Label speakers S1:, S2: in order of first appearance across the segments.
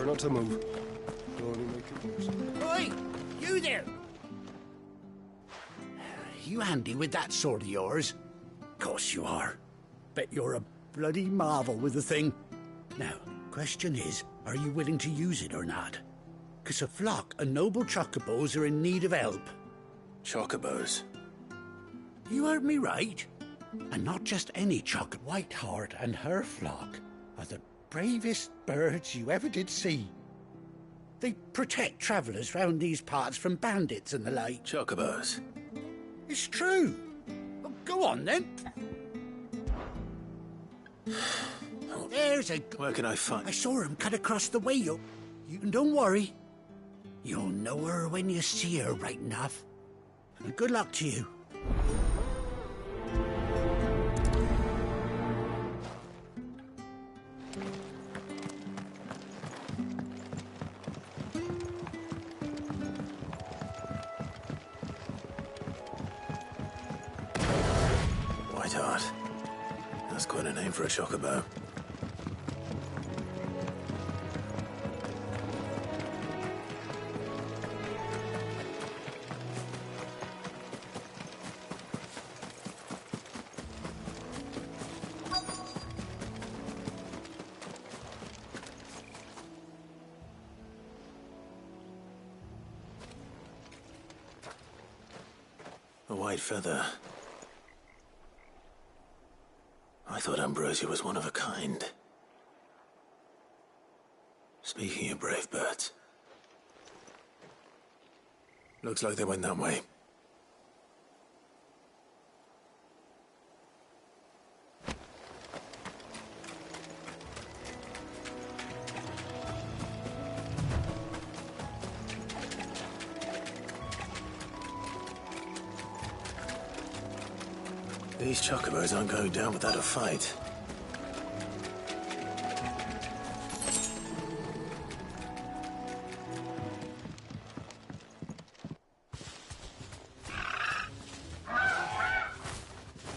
S1: her not to move. It'll only make it worse.
S2: Oi! You there! You handy with that sword of yours? Course you are. Bet you're a bloody marvel with the thing. Now, question is, are you willing to use it or not? 'Cause a flock of noble chocobos are in need of help.
S3: Chocobos?
S2: You heard me right. And not just any chocobo. Whiteheart and her flock are the bravest birds you ever did see. They protect travellers round these parts from bandits and the like.
S3: Chocobos?
S2: It's true. Well, go on then. There's a...
S3: Where can I find...
S2: I saw him cut across the way. You don't worry. You'll know her when you see her, right enough. And good luck to you.
S3: Whiteheart. That's quite a name for a chocobo. A white feather. I thought Ambrosia was one of a kind. Speaking of brave birds, looks like they went that way. These chocobos aren't going down without a fight.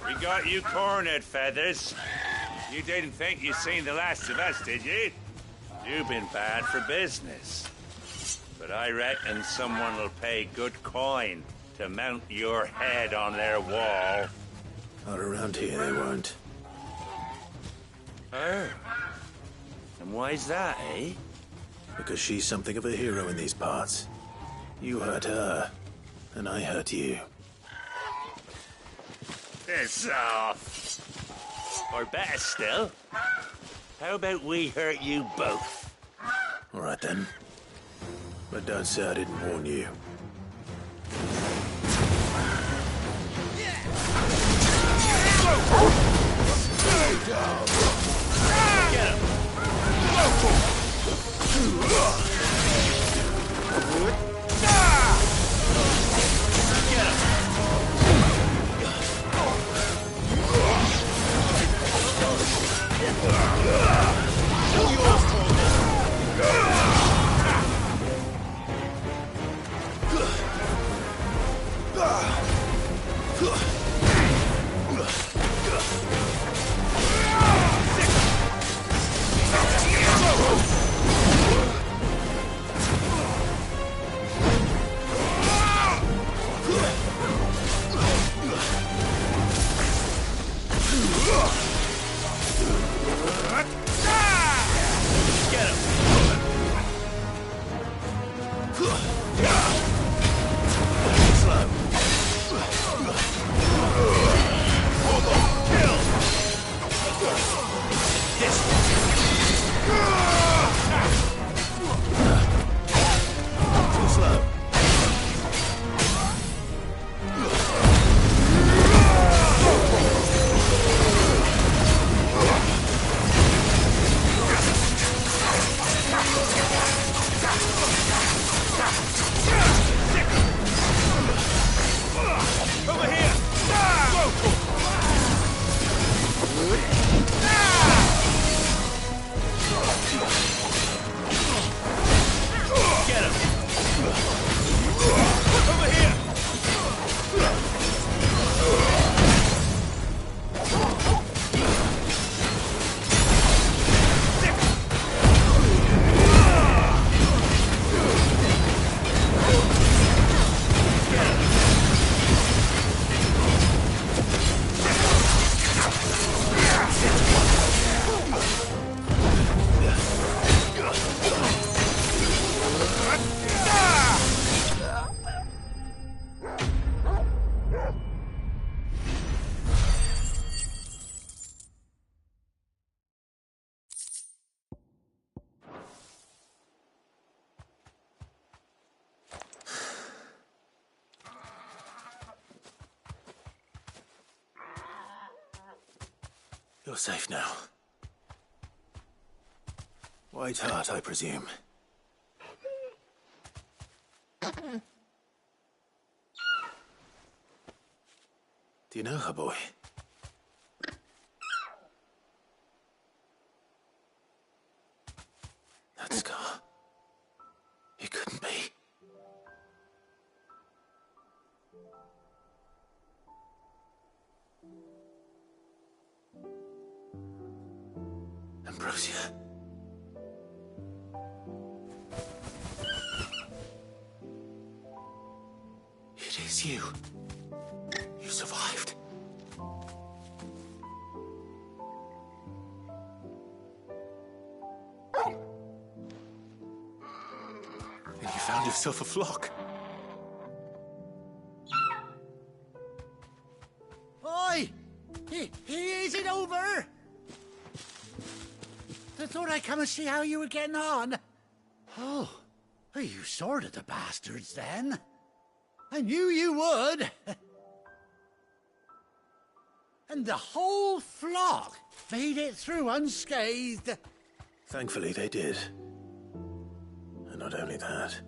S4: We got you cornered, Feathers. You didn't think you'd seen the last of us, did you? You've been bad for business. But I reckon someone will pay good coin to mount your head on their wall.
S3: Not around here, they won't.
S4: Oh. And why's that, eh?
S3: Because she's something of a hero in these parts. You hurt her, and I hurt you.
S4: Piss off. Or better still, how about we hurt you both?
S3: All right then. But don't say I didn't warn you.
S4: Get him!
S3: You're safe now. White Hart, I presume. Do you know her, boy? That scar. It couldn't be. Ambrosia. It is you. You survived. And you found yourself a flock.
S2: Oi! Is it over? I thought I'd come and see how you were getting on. Oh, you sorted the bastards then. I knew you would. And the whole flock made it through unscathed.
S3: Thankfully, they did. And not only that.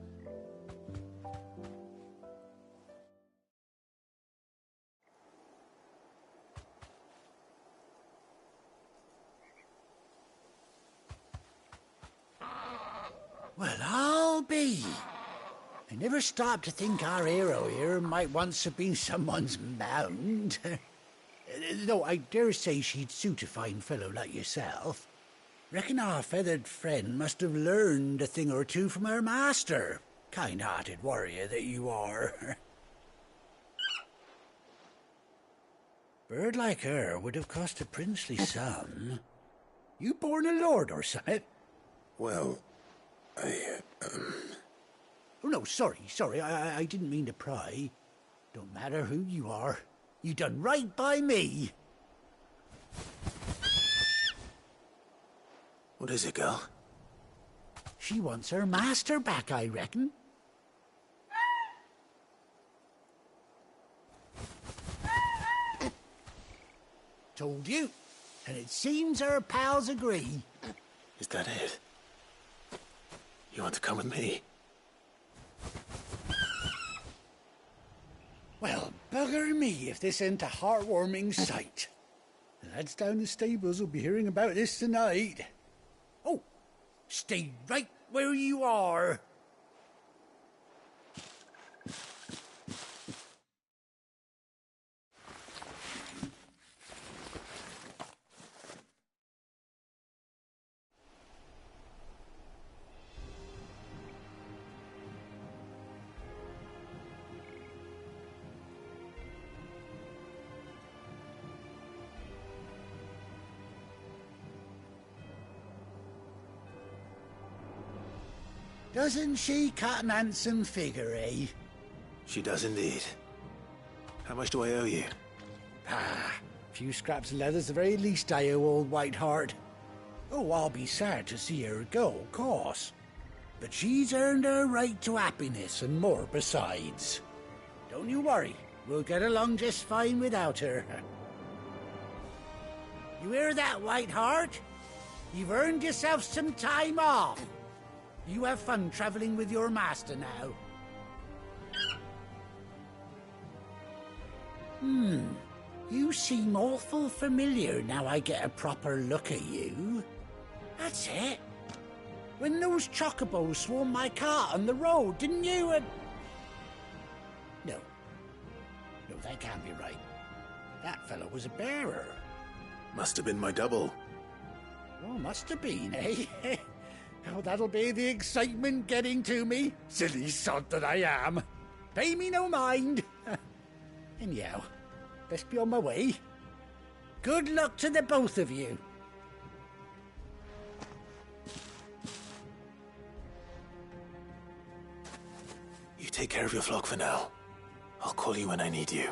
S2: Well, I'll be. I never stopped to think our hero here might once have been someone's mount. Though I dare say she'd suit a fine fellow like yourself. Reckon our feathered friend must have learned a thing or two from her master. Kind-hearted warrior that you are. Bird like her would have cost a princely sum. You born a lord or something?
S3: Well,
S2: Oh, no, sorry, I didn't mean to pry. Don't matter who you are. You done right by me.
S3: What is it, girl?
S2: She wants her master back, I reckon. Told you. And it seems her pals agree.
S3: Is that it? You want to come with me?
S2: Well, bugger me if this ain't a heartwarming sight. The lads down the stables will be hearing about this tonight. Oh, stay right where you are. Doesn't she cut an handsome figure, eh?
S3: She does indeed. How much do I owe you?
S2: A few scraps of leather's the very least I owe old White Hart. Oh, I'll be sad to see her go, of course. But she's earned her right to happiness and more besides. Don't you worry, we'll get along just fine without her. You hear that, White Hart? You've earned yourself some time off. You have fun traveling with your master now. You seem awful familiar now I get a proper look at you. That's it. When those chocobos swarmed my cart on the road, didn't you? No, that can't be right. That fellow was a bearer.
S3: Must have been my double.
S2: Oh, must have been, eh? Oh, that'll be the excitement getting to me. Silly sod that I am. Pay me no mind. Anyhow, best be on my way. Good luck to the both of you.
S3: You take care of your flock for now. I'll call you when I need you.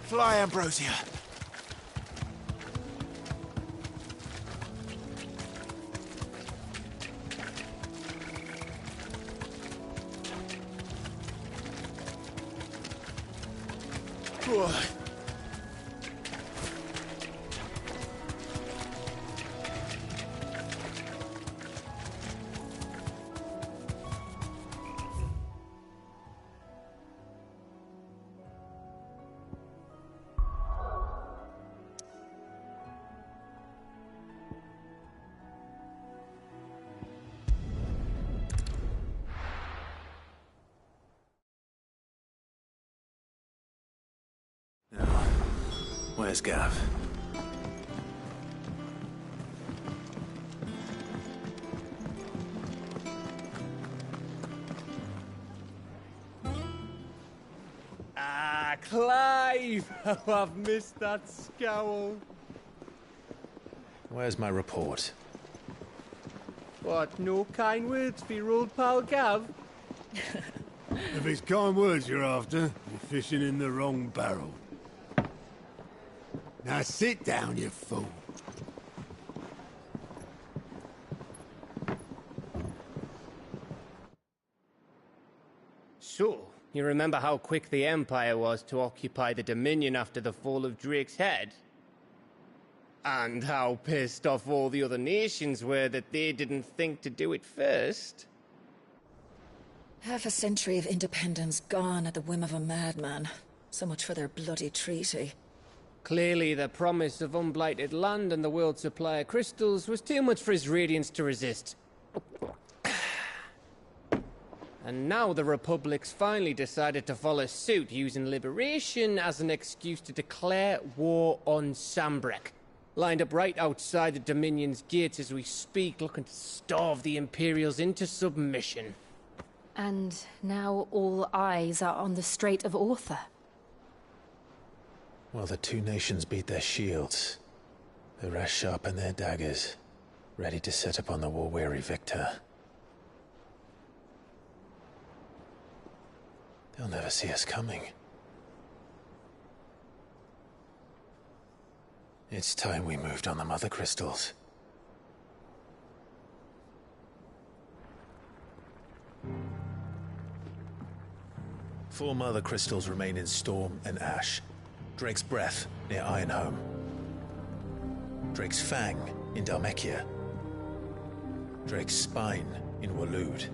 S1: Fly, Ambrosia. Boy.
S3: Where's Gav?
S5: Ah, Clive! Oh, I've missed that scowl.
S3: Where's my report?
S5: What, no kind words for your old pal Gav?
S1: If it's kind words you're after, you're fishing in the wrong barrel. Now sit down, you fool.
S5: So, you remember how quick the Empire was to occupy the Dominion after the fall of Drake's head? And how pissed off all the other nations were that they didn't think to do it first?
S6: Half a century of independence gone at the whim of a madman. So much for their bloody treaty.
S5: Clearly, the promise of unblighted land and the world's supply of crystals was too much for his radiance to resist. And now the Republic's finally decided to follow suit, using liberation as an excuse to declare war on Sambrek. Lined up right outside the Dominion's gates as we speak, looking to starve the Imperials into submission.
S7: And now all eyes are on the Strait of Author.
S3: Well, the two nations beat their shields. The rest sharpen their daggers, ready to set upon the war-weary victor. They'll never see us coming. It's time we moved on the Mother Crystals. Four Mother Crystals remain in Storm and Ash. Drake's Breath, near Ironhome. Drake's Fang, in Dhalmekia. Drake's Spine, in Waloed.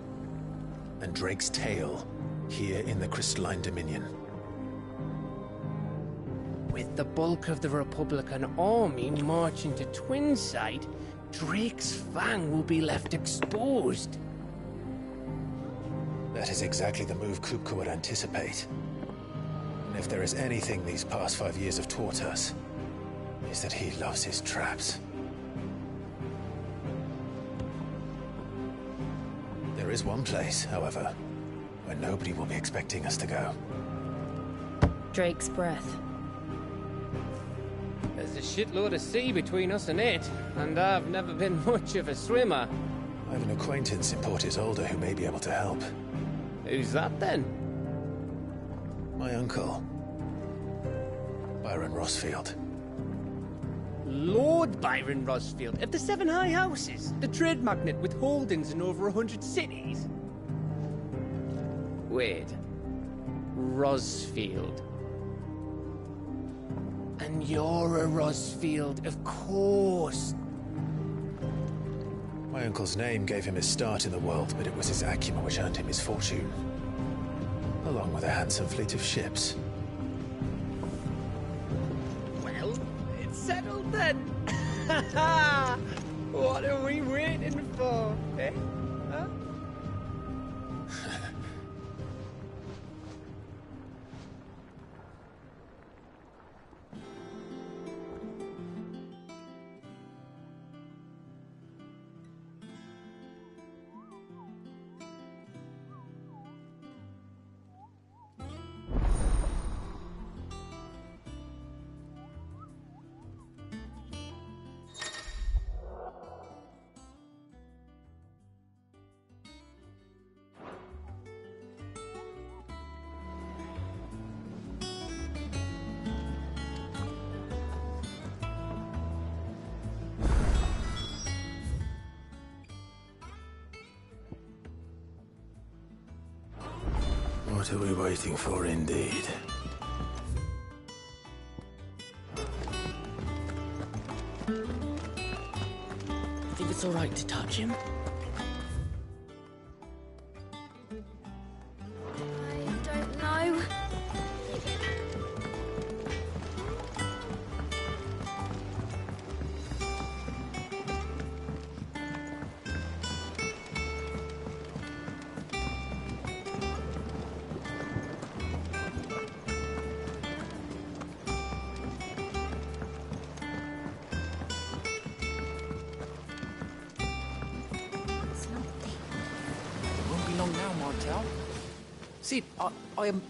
S3: And Drake's Tail, here in the Crystalline Dominion.
S5: With the bulk of the Republican army marching to Twinside, Drake's Fang will be left exposed.
S3: That is exactly the move Kupka would anticipate. And if there is anything these past 5 years have taught us, is that he loves his traps. There is one place, however, where nobody will be expecting us to go.
S7: Drake's Breath.
S5: There's a shitload of sea between us and it, and I've never been much of a swimmer.
S3: I have an acquaintance in Port Isolde who may be able to help.
S5: Who's that then?
S3: My uncle, Byron Rosfield.
S5: Lord Byron Rosfield of the Seven High Houses, the trade magnate with holdings in over 100 cities. Wait, Rosfield. And you're a Rosfield, of course.
S3: My uncle's name gave him his start in the world, but it was his acumen which earned him his fortune. Along with a handsome fleet of ships.
S5: Well, it's settled then. What are we waiting for, eh? Huh?
S3: What are we waiting for, indeed?
S8: Think it's all right to touch him?
S7: I don't know.
S8: Won't be long now, Martel. Sid, I am,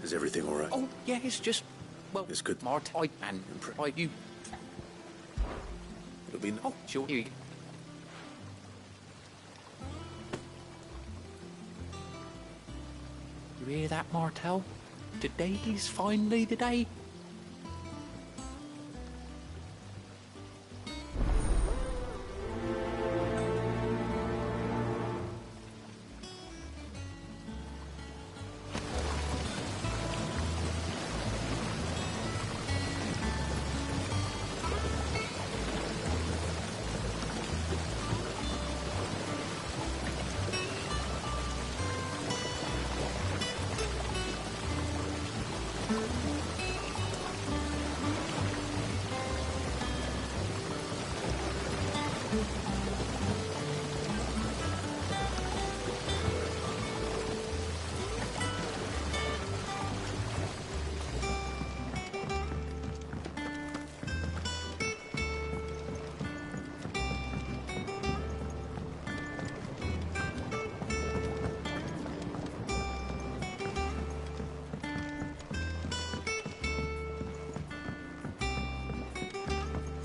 S3: Is everything all right?
S8: Oh, yeah, it's just... Well,
S3: It's good.
S8: Martel, you...
S3: It'll be...
S8: Oh, sure, here you go. You hear that, Martel? Today's finally the day.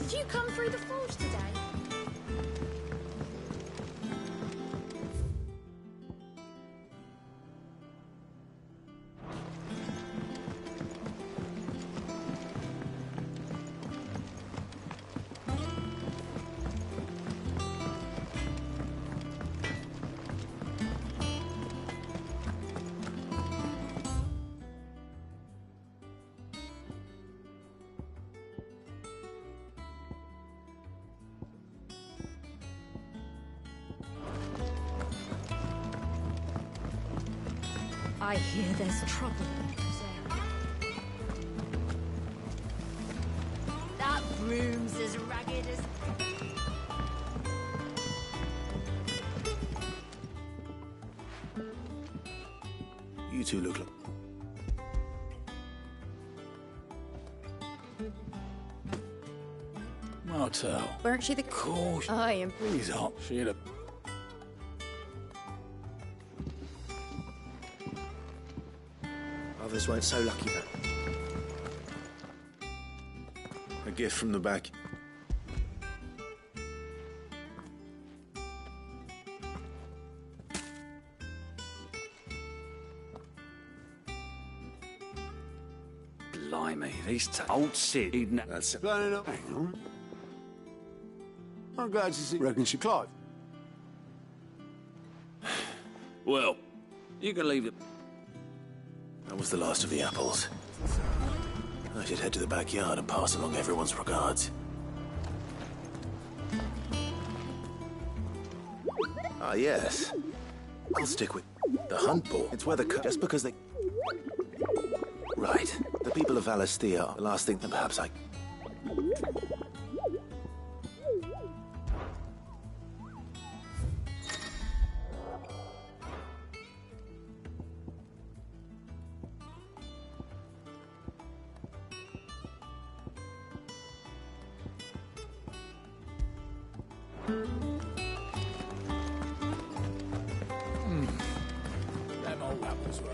S7: Did you come through the forge today?
S9: I hear there's trouble in this area.
S7: That room's as ragged as...
S3: You two look like...
S1: Martel.
S7: Weren't she the...
S1: Course.
S7: I am...
S1: He's hot. She had a...
S3: Others weren't so lucky, though. A gift from the back.
S2: Blimey, these old Sid, he'd
S3: That's it.
S1: Planning up. Hang on. I'm glad to see. Reckon she Clive.
S2: Well, you can leave it.
S3: That was the last of the apples. I should head to the backyard and pass along everyone's regards. Ah, yes. I'll stick with the hunt ball. It's where the just because they... Right. The people of Valisthea are the last thing that perhaps I...
S1: Them old apples were.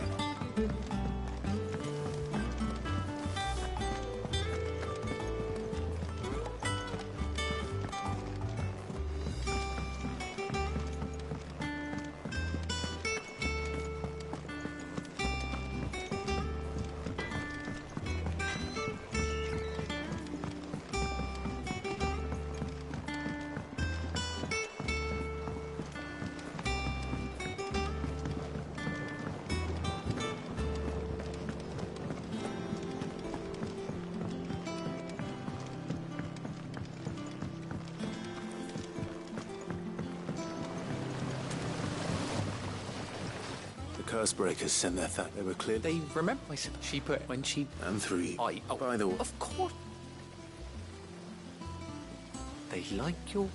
S3: Housebreakers send their They were clear.
S8: They remember she put when she...
S3: And 3. By the way...
S8: Of course. They like your...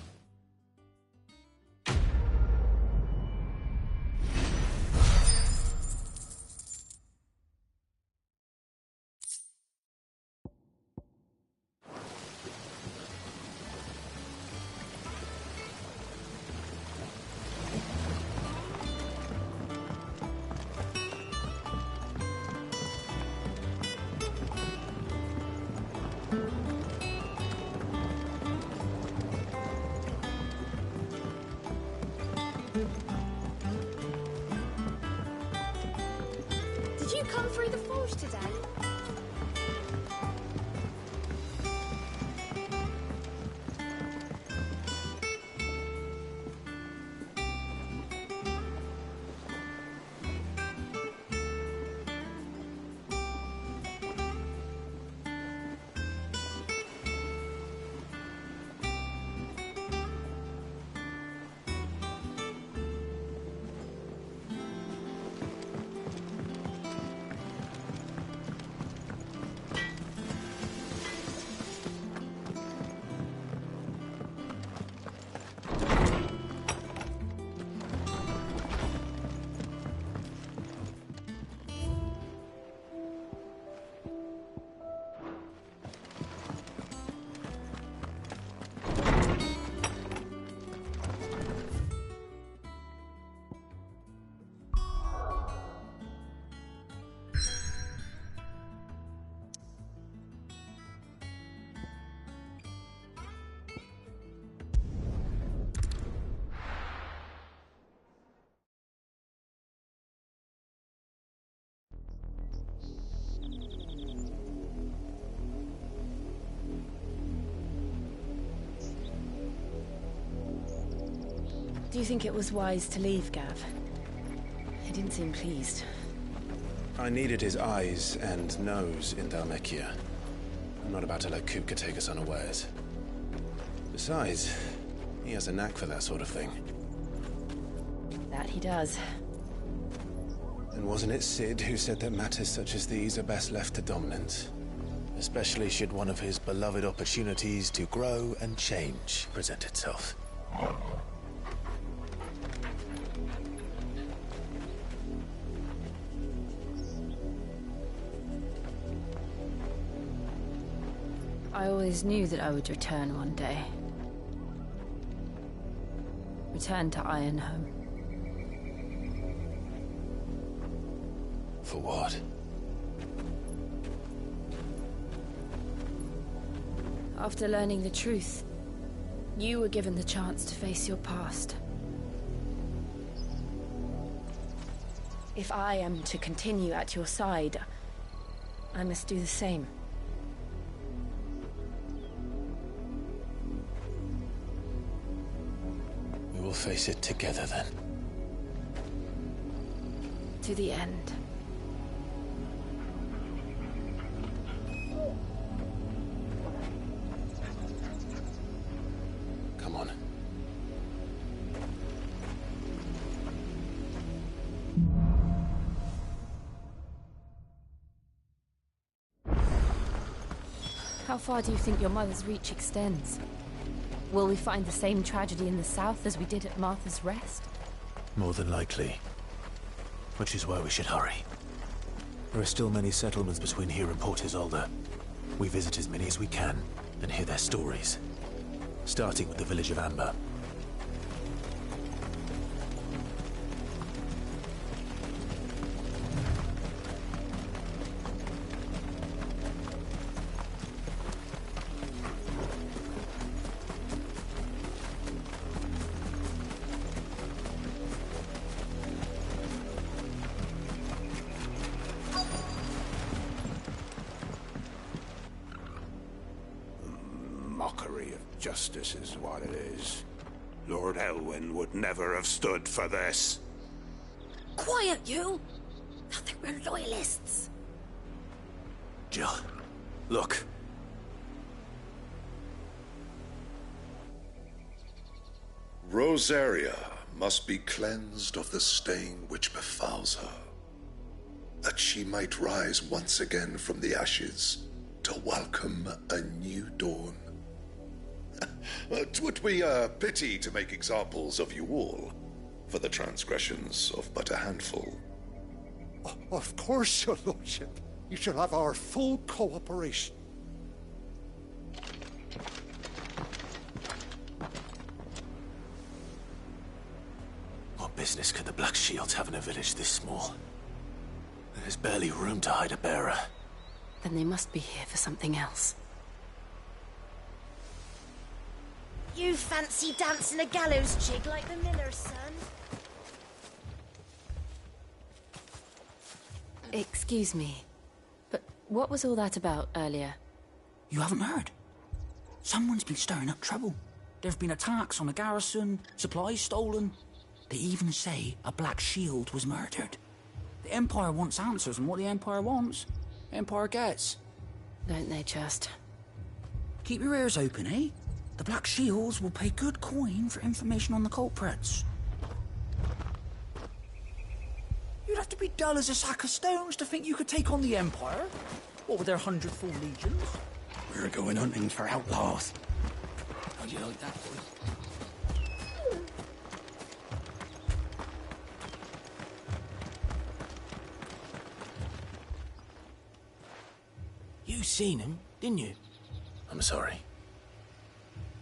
S9: Did you come through the forge today?
S7: Do you think it was wise to leave, Gav? He didn't seem pleased.
S3: I needed his eyes and nose in Dhalmekia. I'm not about to let Kupka take us unawares. Besides, he has a knack for that sort of thing.
S7: That he does.
S3: And wasn't it Sid who said that matters such as these are best left to dominance? Especially should one of his beloved opportunities to grow and change present itself.
S7: I always knew that I would return one day. Return to Ironhome.
S3: For what?
S7: After learning the truth, you were given the chance to face your past. If I am to continue at your side, I must do the same.
S3: We will face it together then.
S7: To the end.
S3: Come on.
S7: How far do you think your mother's reach extends? Will we find the same tragedy in the south as we did at Martha's Rest?
S3: More than likely. Which is why we should hurry. There are still many settlements between here and Port Isolde. We visit as many as we can and hear their stories. Starting with the village of Amber.
S10: Mockery of justice is what it is. Lord Elwyn would never have stood for this.
S9: Quiet, you! I think we're loyalists.
S3: Jill, look.
S11: Rosaria must be cleansed of the stain which befouls her. that she might rise once again from the ashes to welcome a new dawn. 'Twould be a pity to make examples of you all, for the transgressions of but a handful.
S12: Of course, your lordship. You shall have our full cooperation.
S3: What business could the Black Shields have in a village this small? There's barely room to hide a bearer.
S7: Then they must be here for something else.
S13: You fancy dancing a gallows jig like the miller's son?
S7: Excuse me, but what was all that about earlier?
S8: You haven't heard? Someone's been stirring up trouble. There've been attacks on the garrison, supplies stolen. They even say a Black Shield was murdered. The Empire wants answers, and what the Empire wants, the Empire gets.
S7: Don't they just?
S8: Keep your ears open, eh? The Black Shields will pay good coin for information on the culprits. You'd have to be dull as a sack of stones to think you could take on the Empire. What with their 100-full legions?
S2: We're going hunting for outlaws. How do you like that, boys?
S8: You seen him, didn't you?
S3: I'm sorry.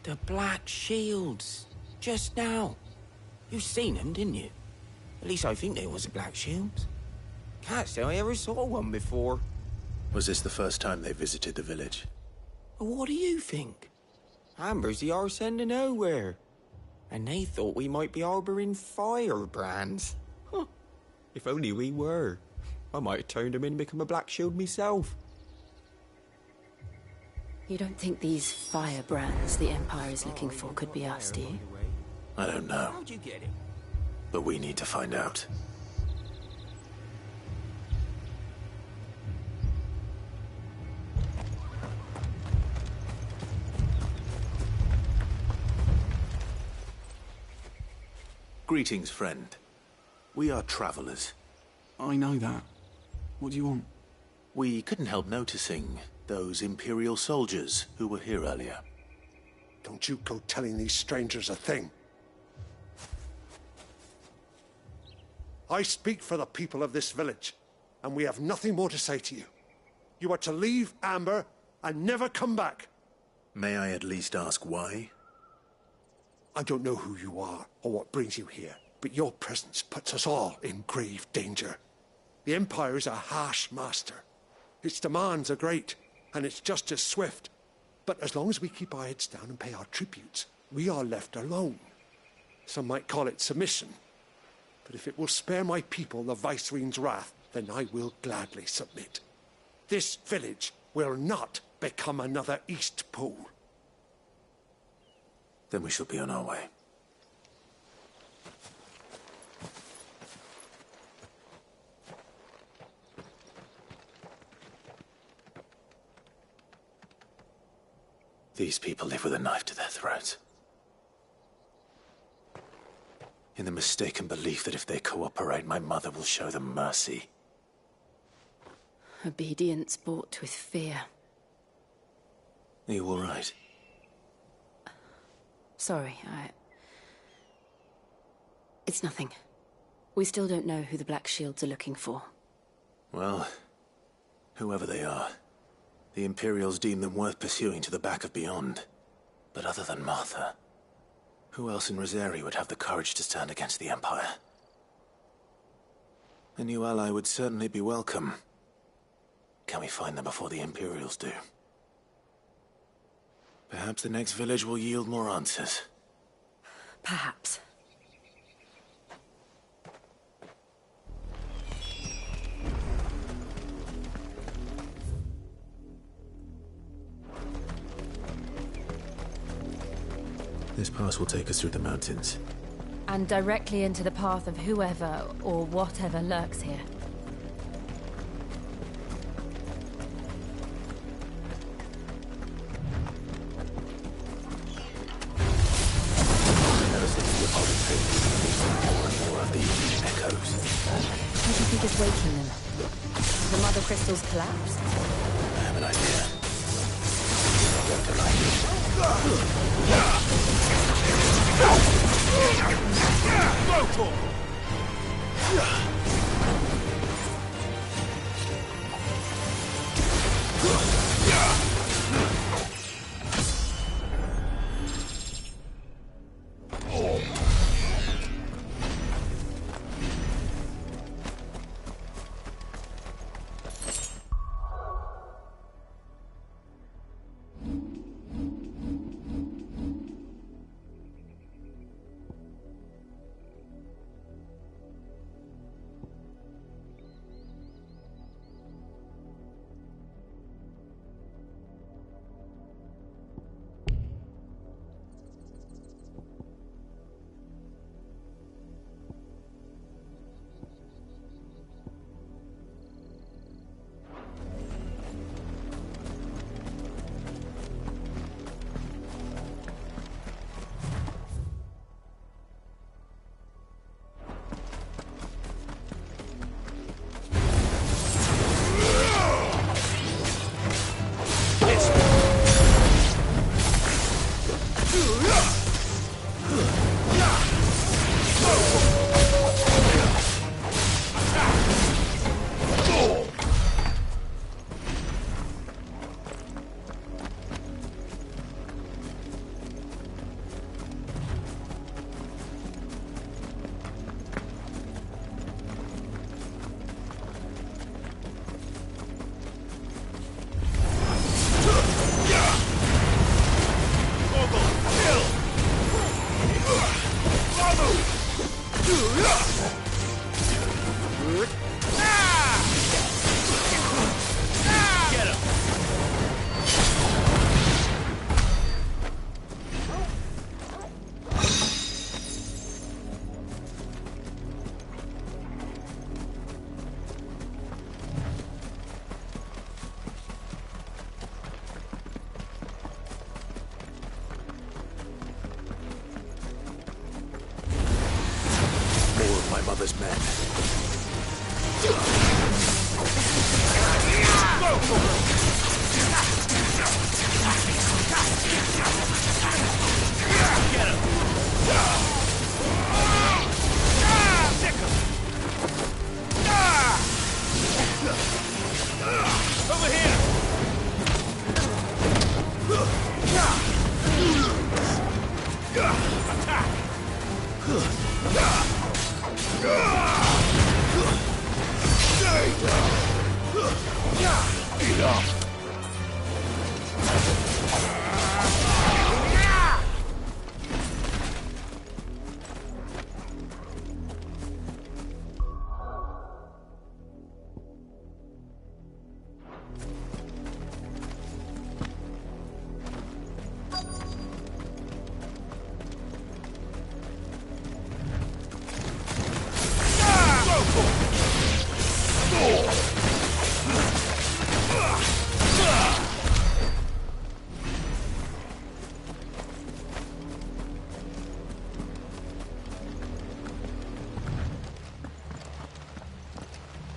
S8: The Black Shields. Just now. You seen them, didn't you? At least I think there was a Black Shields. Can't say I ever saw one before.
S3: Was this the first time they visited the village?
S8: What do you think? Amber's the arse end of nowhere. And they thought we might be harbouring firebrands. Huh. If only we were. I might have turned them in and become a Black Shield myself.
S7: You don't think these firebrands the Empire is looking for could be us, do you?
S3: I don't know.
S8: How'd you get it?
S3: But we need to find out. Greetings, friend. We are travelers.
S14: I know that. What do you want?
S3: We couldn't help noticing those Imperial soldiers who were here earlier.
S12: Don't you go telling these strangers a thing. I speak for the people of this village, and we have nothing more to say to you. You are to leave Amber and never come back.
S3: May I at least ask why?
S12: I don't know who you are or what brings you here, but your presence puts us all in grave danger. The Empire is a harsh master. Its demands are great, and its justice swift. But as long as we keep our heads down and pay our tributes, we are left alone. Some might call it submission. But if it will spare my people the Viceroy's wrath, then I will gladly submit. This village will not become another East Pool.
S3: Then we shall be on our way. These people live with a knife to their throats. In the mistaken belief that if they cooperate, my mother will show them mercy.
S7: Obedience bought with fear.
S3: Are you all right?
S7: Sorry, It's nothing. We still don't know who the Black Shields are looking for.
S3: Well, whoever they are, the Imperials deem them worth pursuing to the back of beyond. But other than Martha, who else in Rosari would have the courage to stand against the Empire? A new ally would certainly be welcome. Can we find them before the Imperials do? Perhaps the next village will yield more answers.
S7: Perhaps.
S3: This pass will take us through the mountains.
S7: And directly into the path of whoever or whatever lurks here.
S3: Ever since the Apollo trip, we've seen more and more of the echoes.
S7: What do you think is waking them? castle's collapsed?
S3: I have an idea. I won't allow you. Mother's men.
S4: Get him! Stick him! Over here! Enough!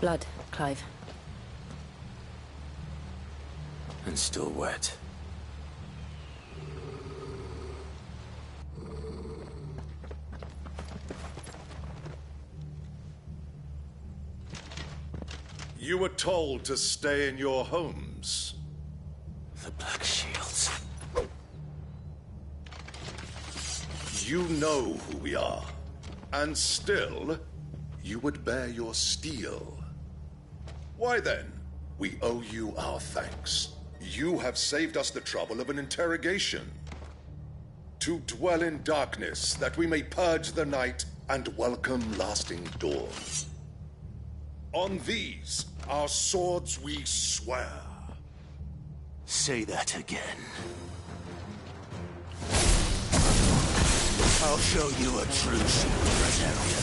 S7: Blood, Clive.
S3: And still wet.
S11: You were told to stay in your homes.
S3: The Black Shields.
S11: You know who we are. And still, you would bear your steel. Why then, we owe you our thanks. You have saved us the trouble of an interrogation. To dwell in darkness, that we may purge the night and welcome lasting dawn. On these, our swords we swear.
S3: Say that again. I'll show you a true shield Brazilian.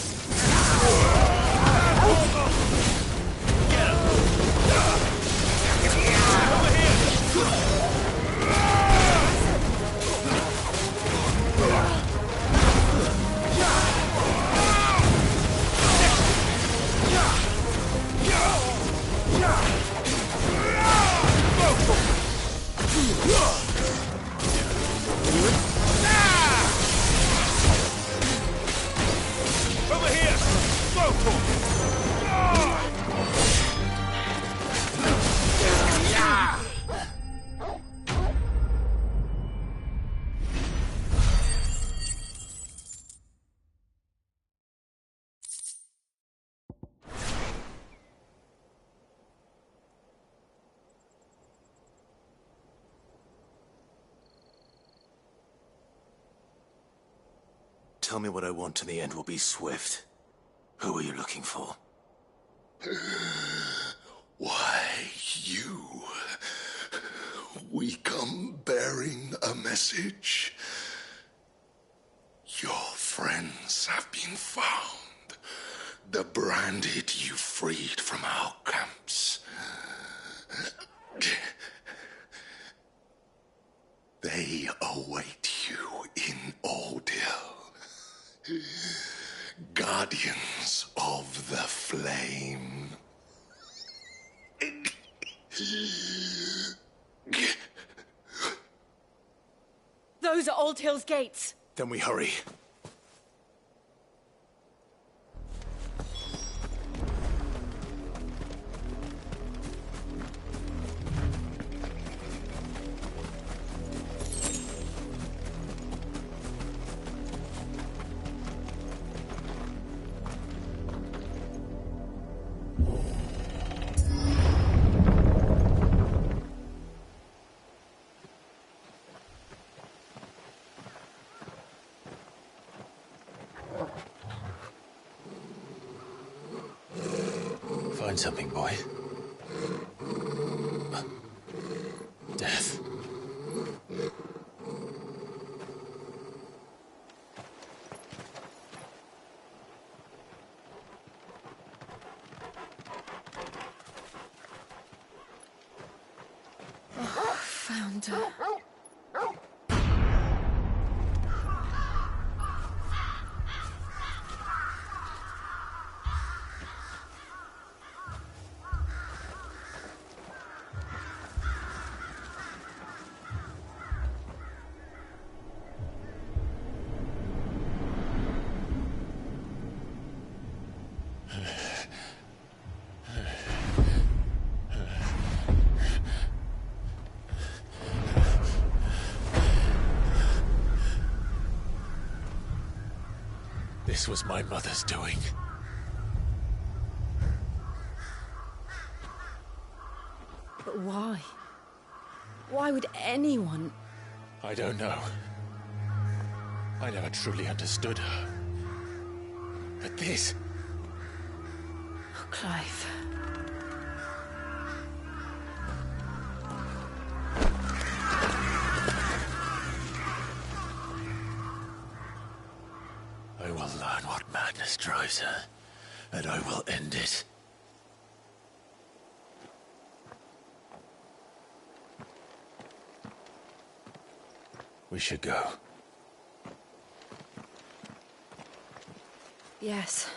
S4: Get him! Over here! Over here! Go for
S3: Tell me what I want and the end will be swift. Who are you looking for?
S11: Why, you. We come bearing a message. Your friends have been found. The branded you freed from our camps. They await you in Ordeal. Guardians of the Flame.
S9: Those are Old Hill's gates.
S3: Then we hurry. Find something, boy. Death.
S7: Oh, found her.
S3: This was my mother's doing.
S7: But why? Why would anyone...
S3: I don't know. I never truly understood her. But this...
S7: Oh, Clive.
S3: I will learn what madness drives her, and I will end it. We should go.
S7: Yes.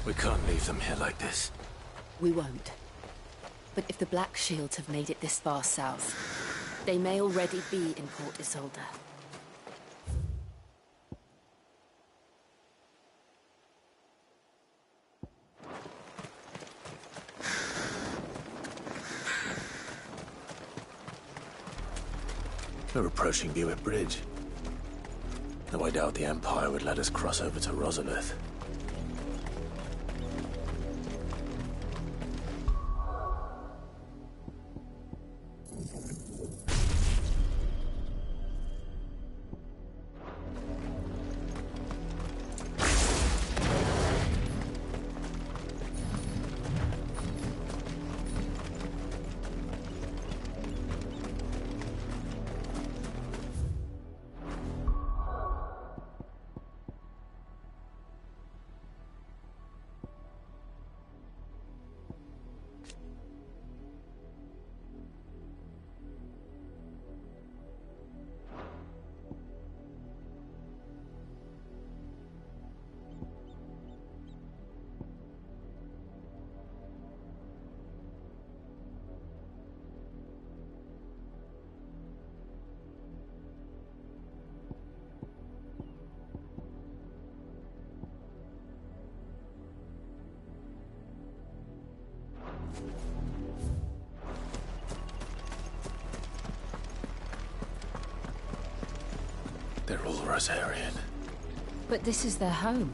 S3: We can't leave them here like this.
S7: We won't. But if the Black Shields have made it this far south, they may already be in Port Isolde.
S3: We're approaching Buick Bridge. Though I doubt the Empire would let us cross over to Rosalith. They're all Rosarian.
S7: But this is their home.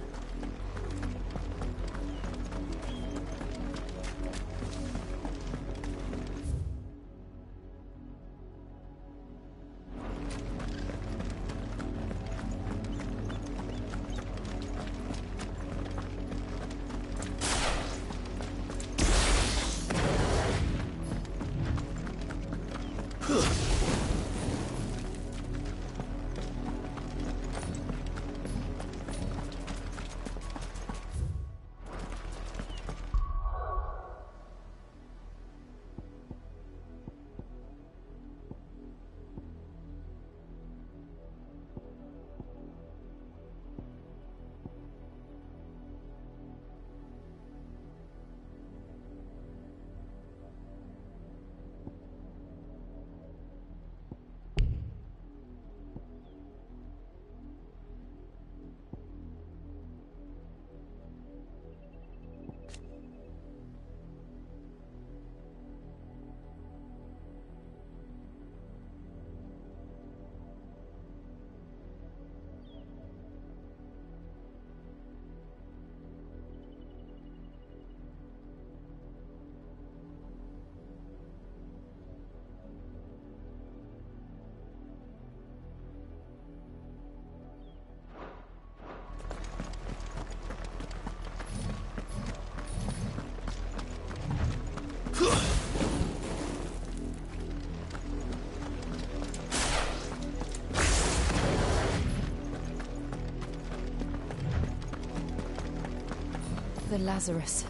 S7: The Lazarus.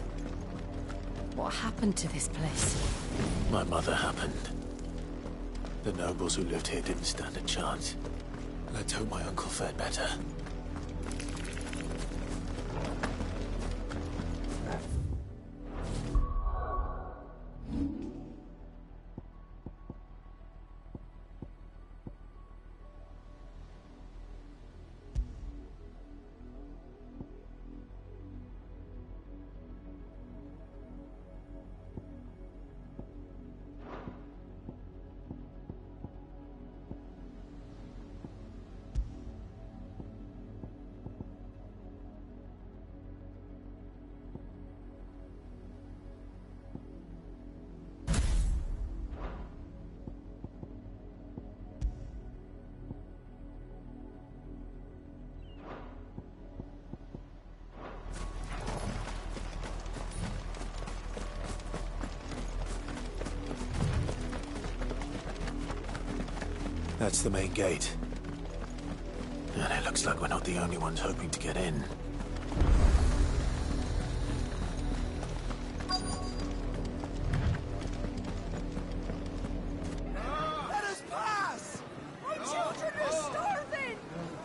S7: What happened to this place?
S3: My mother happened. The nobles who lived here didn't stand a chance. Let's hope my uncle fared better. That's the main gate. And it looks like we're not the only ones hoping to get in.
S12: Let us pass! My children are starving!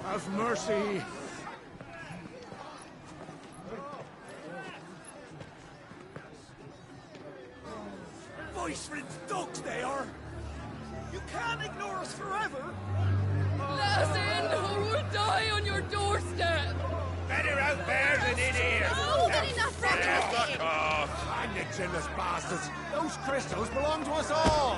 S12: Have mercy! Voice-rinsed dogs they are! You can't ignore us forever!
S15: Let us in, or we'll die on your doorstep!
S4: Better out there than in here!
S13: Oh, good enough,
S4: Fuck off!
S12: I'm the chinless bastards! Those crystals belong to us all!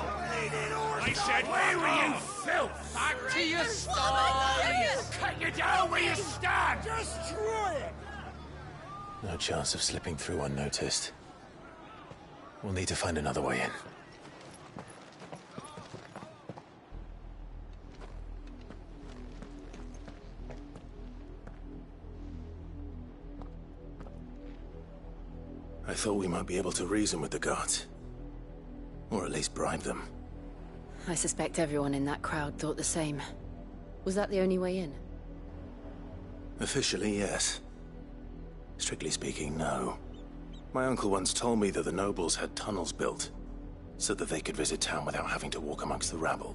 S4: I said, where were you, filth?
S15: Back to your stalls!
S4: Cut you down where you stand!
S12: Destroy it!
S3: No chance of slipping through unnoticed. We'll need to find another way in. I thought we might be able to reason with the guards. Or at least bribe them.
S7: I suspect everyone in that crowd thought the same. Was that the only way in?
S3: Officially, yes. Strictly speaking, no. My uncle once told me that the nobles had tunnels built, so that they could visit town without having to walk amongst the rabble.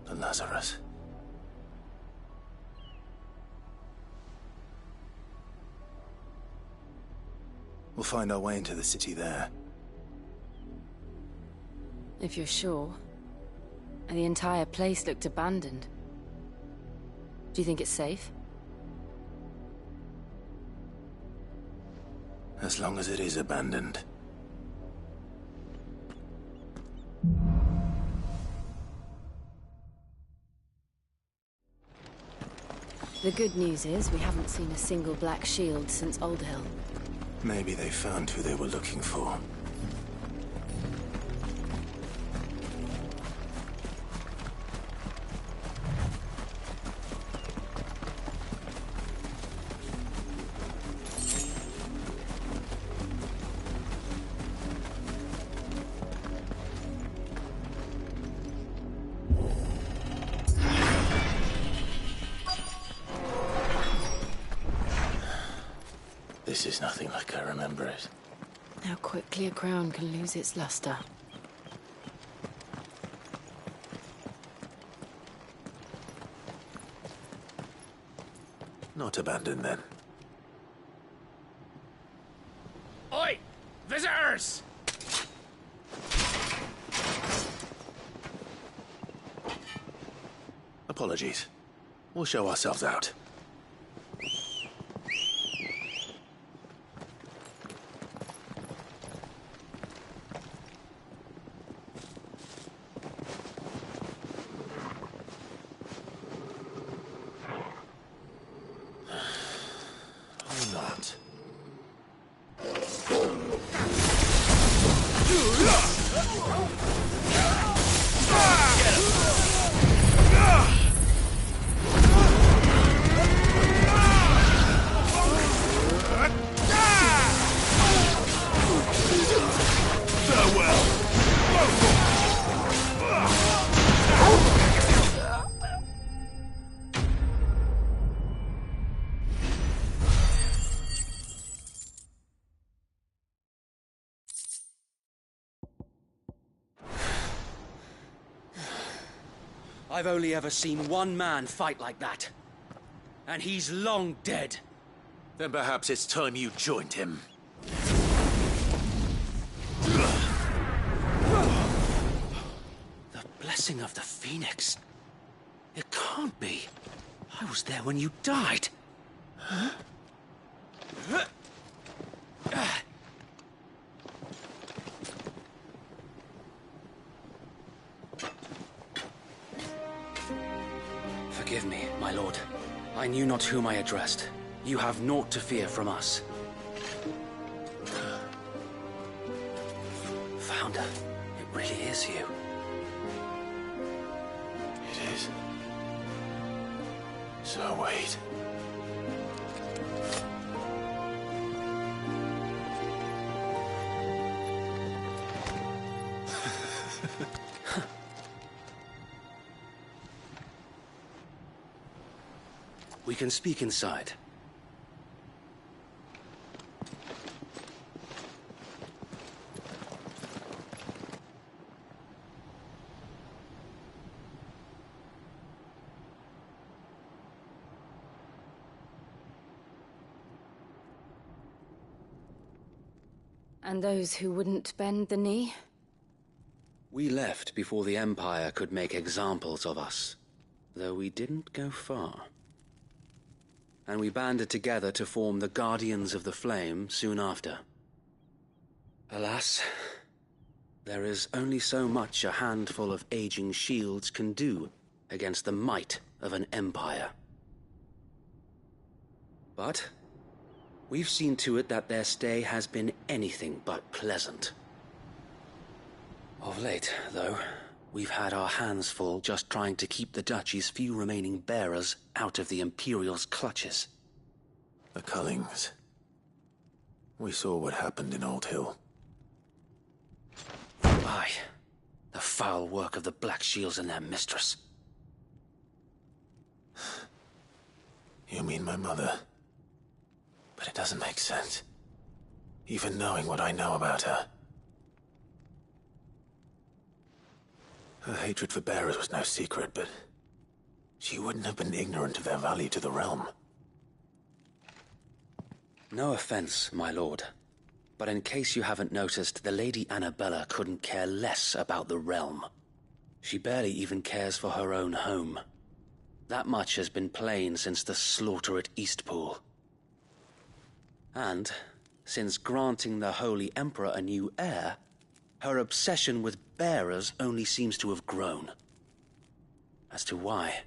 S3: The Lazarus. We'll find our way into the city there.
S7: If you're sure. The entire place looked abandoned. Do you think it's safe?
S3: As long as it is abandoned.
S7: The good news is we haven't seen a single black shield since Old Hill.
S3: Maybe they found who they were looking for. This is nothing like I remember it.
S7: How quickly a crown can lose its luster.
S3: Not abandoned, then.
S16: Oi! Visitors!
S3: Apologies. We'll show ourselves out. Or not.
S17: I've only ever seen one man fight like that. And he's long dead.
S3: Then perhaps it's time you joined him.
S17: The blessing of the Phoenix. It can't be. I was there when you died. Huh? Forgive me, my lord. I knew not whom I addressed. You have naught to fear from us. Founder, it really is you.
S3: It is. So wait.
S17: We can speak inside.
S7: And those who wouldn't bend the knee?
S17: We left before the Empire could make examples of us, though we didn't go far. And we banded together to form the Guardians of the Flame soon after. Alas, there is only so much a handful of aging shields can do against the might of an empire. But we've seen to it that their stay has been anything but pleasant. Of late, though, we've had our hands full just trying to keep the Duchy's few remaining bearers out of the Imperial's clutches.
S3: The Cullings. We saw what happened in Old Hill.
S17: Aye. The foul work of the Black Shields and their mistress.
S3: You mean my mother? But it doesn't make sense. Even knowing what I know about her. Her hatred for bearers was no secret, but she wouldn't have been ignorant of their value to the realm.
S17: No offense, my lord, but in case you haven't noticed, the Lady Annabella couldn't care less about the realm. She barely even cares for her own home. That much has been plain since the slaughter at Eastpool. And Since granting the Holy Emperor a new heir, her obsession with bearers only seems to have grown. As to why,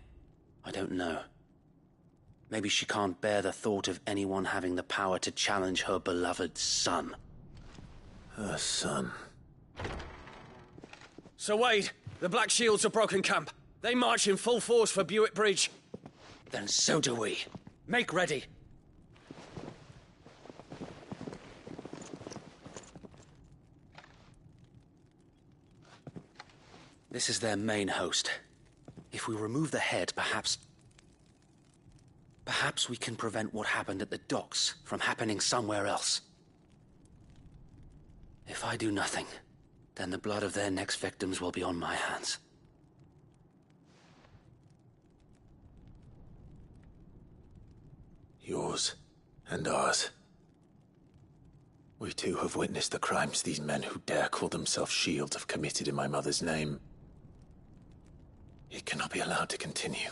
S17: I don't know. Maybe she can't bear the thought of anyone having the power to challenge her beloved son.
S3: Her son.
S16: Sir Wade, the Black Shields have broken camp. They march in full force for Buick Bridge.
S17: Then so do we.
S16: Make ready.
S17: This is their main host. If we remove the head, perhaps we can prevent what happened at the docks from happening somewhere else. If I do nothing, then the blood of their next victims will be on my hands.
S3: Yours and ours. We too have witnessed the crimes these men who dare call themselves shields have committed in my mother's name. It cannot be allowed to continue.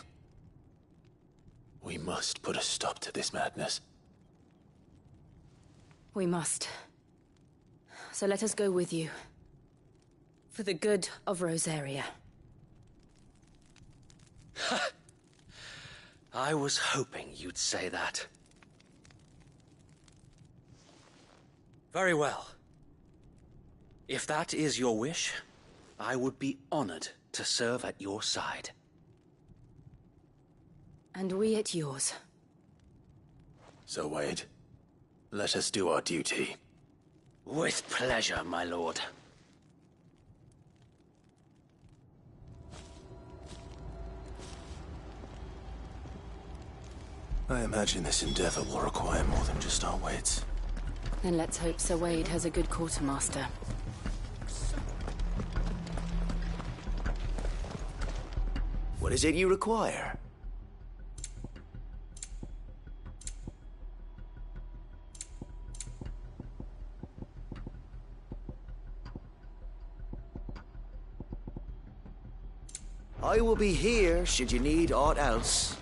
S3: We must put a stop to this madness.
S7: We must. So let us go with you. For the good of Rosaria.
S17: I was hoping you'd say that. Very well. If that is your wish, I would be honored to serve at your side.
S7: And we at yours.
S3: So, Wade, let us do our duty.
S17: With pleasure, my lord.
S3: I imagine this endeavor will require more than just our wits.
S7: Then let's hope Sir Wade has a good quartermaster.
S18: What is it you require? I will be here should you need aught else.